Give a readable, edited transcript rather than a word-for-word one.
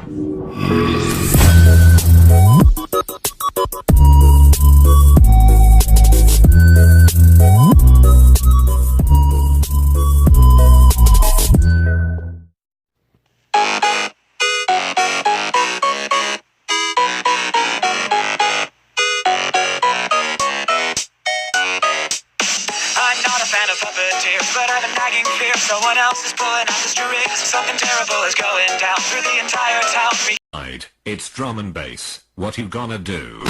I'm not a fan of puppeteers, but I've a nagging fear someone else is pulling out the strings. Something terrible is going down through the entire town. It's drum and bass. What you gonna do?